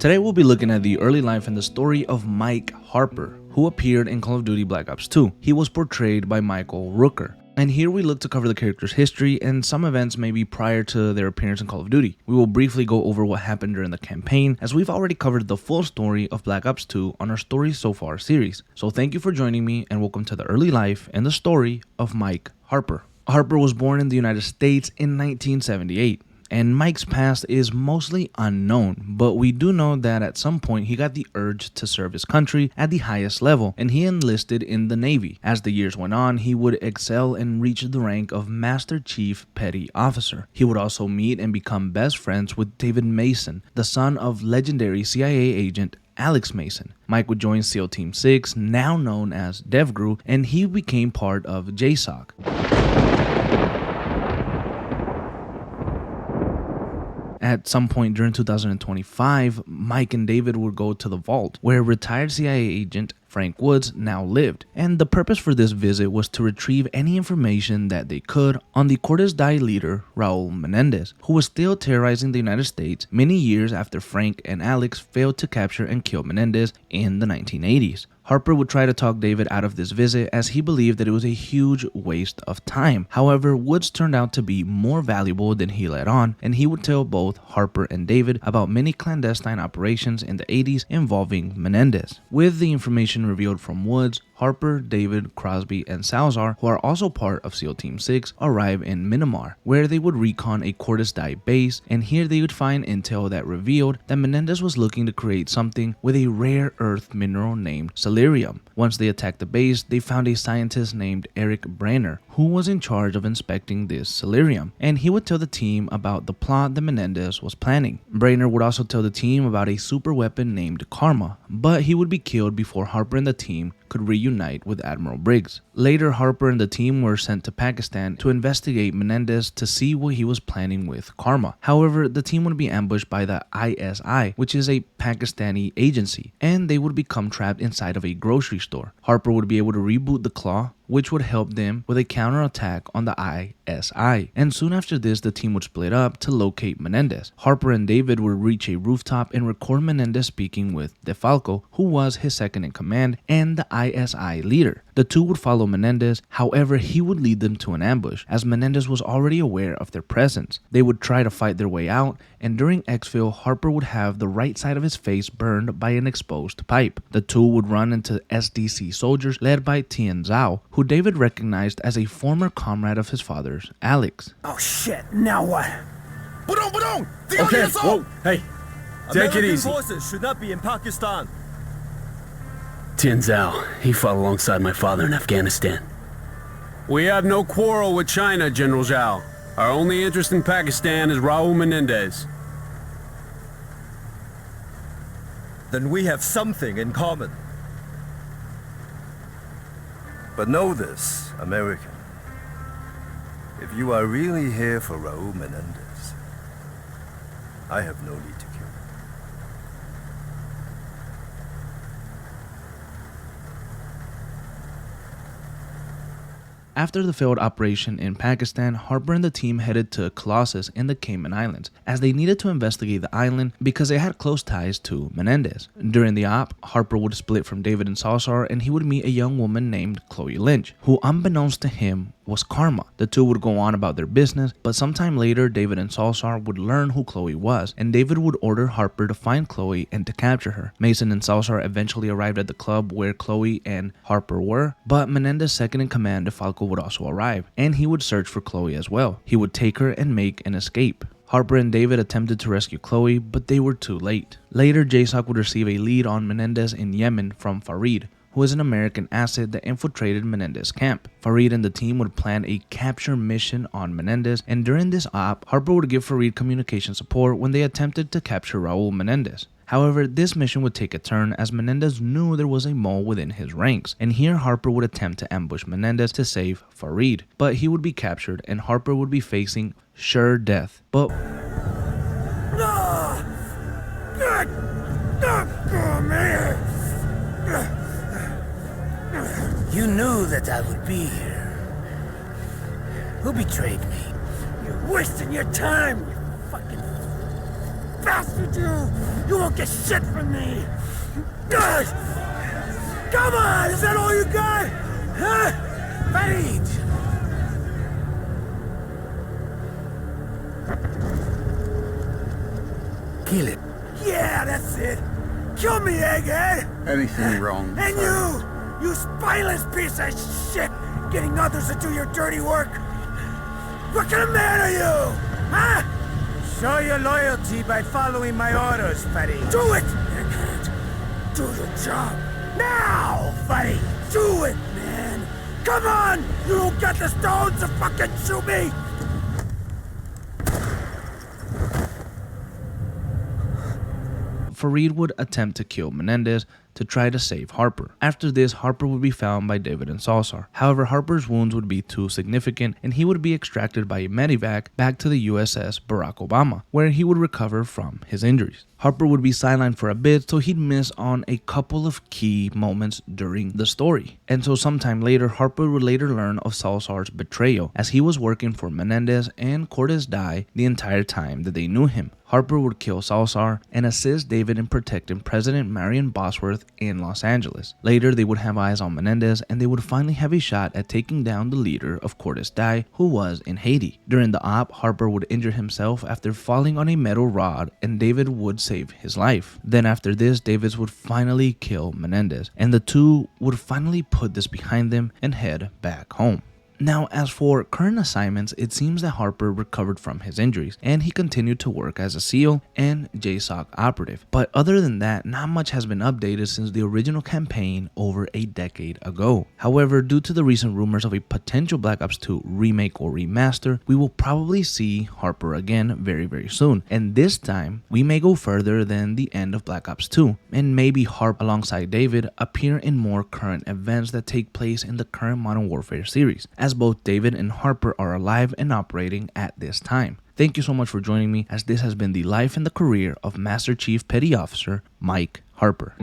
Today we'll be looking at the early life and the story of Mike Harper, who appeared in Call of Duty Black Ops 2. He was portrayed by Michael Rooker. And here we look to cover the character's history and some events maybe prior to their appearance in Call of Duty. We will briefly go over what happened during the campaign, as we've already covered the full story of Black Ops 2 on our Stories So Far series. So thank you for joining me and welcome to the early life and the story of Mike Harper. Harper was born in the United States in 1978. And Mike's past is mostly unknown, but we do know that at some point he got the urge to serve his country at the highest level, and he enlisted in the Navy. As the years went on, he would excel and reach the rank of Master Chief Petty Officer. He would also meet and become best friends with David Mason, the son of legendary CIA agent Alex Mason. Mike would join SEAL Team 6, now known as DevGru, and he became part of JSOC. At some point during 2025, Mike and David would go to the vault, where retired CIA agent Frank Woods now lived, and the purpose for this visit was to retrieve any information that they could on the Cortes Dai leader Raul Menendez, who was still terrorizing the United States many years after Frank and Alex failed to capture and kill Menendez in the 1980s. Harper would try to talk David out of this visit as he believed that it was a huge waste of time. However, Woods turned out to be more valuable than he let on, and he would tell both Harper and David about many clandestine operations in the 80s involving Menendez. With the information revealed from Woods, Harper, David, Crosby, and Salazar, who are also part of SEAL Team 6, arrive in Myanmar, where they would recon a Cortes Dai base, and here they would find intel that revealed that Menendez was looking to create something with a rare earth mineral named Celerium. Once they attacked the base, they found a scientist named Eric Branner, who was in charge of inspecting this Celerium, and he would tell the team about the plot that Menendez was planning. Branner would also tell the team about a super weapon named Karma, but he would be killed before Harper and the team could reunite with Admiral Briggs. Later, Harper and the team were sent to Pakistan to investigate Menendez to see what he was planning with Karma. However, the team would be ambushed by the ISI, which is a Pakistani agency, and they would become trapped inside of a grocery store. Harper would be able to reboot the Claw, which would help them with a counterattack on the ISI. And soon after this, the team would split up to locate Menendez. Harper and David would reach a rooftop and record Menendez speaking with DeFalco, who was his second in command and the ISI leader. The two would follow Menendez, however, he would lead them to an ambush, as Menendez was already aware of their presence. They would try to fight their way out, and during exfil, Harper would have the right side of his face burned by an exposed pipe. The two would run into SDC soldiers led by Tien Zhao, who David recognized as a former comrade of his father's, Alex. Oh shit, now what? Okay, whoa, hey, take it easy. Forces should not be in Pakistan. Tien Zhao, he fought alongside my father in Afghanistan. We have no quarrel with China, General Zhao. Our only interest in Pakistan is Raul Menendez. Then we have something in common. But know this, American. If you are really here for Raul Menendez, I have no need to kill you. After the failed operation in Pakistan, Harper and the team headed to Colossus in the Cayman Islands, as they needed to investigate the island because they had close ties to Menendez. During the op, Harper would split from David and Salazar, and he would meet a young woman named Chloe Lynch, who unbeknownst to him was Karma. The two would go on about their business, but sometime later, David and Salazar would learn who Chloe was, and David would order Harper to find Chloe and to capture her. Mason and Salazar eventually arrived at the club where Chloe and Harper were, but Menendez's second in command, DeFalco, would also arrive, and he would search for Chloe as well. He would take her and make an escape. Harper and David attempted to rescue Chloe, but they were too late. Later, JSOC would receive a lead on Menendez in Yemen from Farid, who is an American asset that infiltrated Menendez's camp. Farid and the team would plan a capture mission on Menendez, and during this op, Harper would give Farid communication support when they attempted to capture Raul Menendez. However, this mission would take a turn as Menendez knew there was a mole within his ranks, and here Harper would attempt to ambush Menendez to save Farid, but he would be captured and Harper would be facing sure death. But You knew that I would be here. Who betrayed me? You're wasting your time, you fucking bastard, you! You won't get shit from me! Ugh. Come on! Is that all you got? Huh? Farid! Kill it. Yeah, that's it. Kill me, egghead! Anything wrong? And you spineless piece of shit! Getting others to do your dirty work! What kind of man are you? Huh? Show your loyalty by following my orders, Freddy. Do it! Egghead. Do your job. Now, Freddy! Do it, man! Come on! You don't got the stones to fucking shoot me! Farid would attempt to kill Menendez to try to save Harper. After this, Harper would be found by David and Salazar. However, Harper's wounds would be too significant and he would be extracted by a medevac back to the USS Barack Obama, where he would recover from his injuries. Harper would be sidelined for a bit, so he'd miss on a couple of key moments during the story. And so sometime later, Harper would later learn of Salazar's betrayal, as he was working for Menendez and Cordes Dye the entire time that they knew him. Harper would kill Salazar and assist David in protecting President Marion Bosworth in Los Angeles. Later, they would have eyes on Menendez and they would finally have a shot at taking down the leader of Cordes Dye, who was in Haiti. During the op, Harper would injure himself after falling on a metal rod and David would save his life. Then after this, David would finally kill Menendez and the two would finally put this behind them and head back home. Now, as for current assignments, it seems that Harper recovered from his injuries and he continued to work as a SEAL and JSOC operative. But other than that, not much has been updated since the original campaign over a decade ago. However, due to the recent rumors of a potential Black Ops 2 remake or remaster, we will probably see Harper again very soon. And this time, we may go further than the end of Black Ops 2 and maybe Harper alongside David appear in more current events that take place in the current Modern Warfare series, as both David and Harper are alive and operating at this time. Thank you so much for joining me, as this has been the life and the career of Master Chief Petty Officer Mike Harper.